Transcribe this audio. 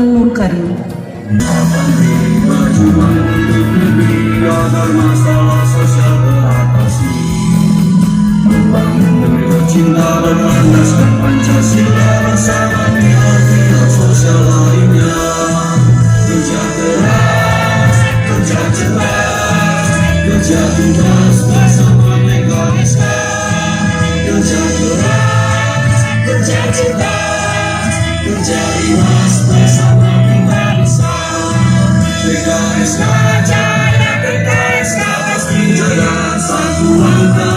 Intan Nurkarin. Berjuang untuk negeri agar masalah sosial teratasi, membangun negeri cinta dan melandaskan Pancasila bersama nilai-nilai sosial lainnya. Kerja keras, kerja cerdas, kerja tuntas bersama mekanisme. Kerja keras, kerja cerdas, kerja ikhlas bersama mekanisme. PKSK jaya, PKSK pasti jaya, satu langkah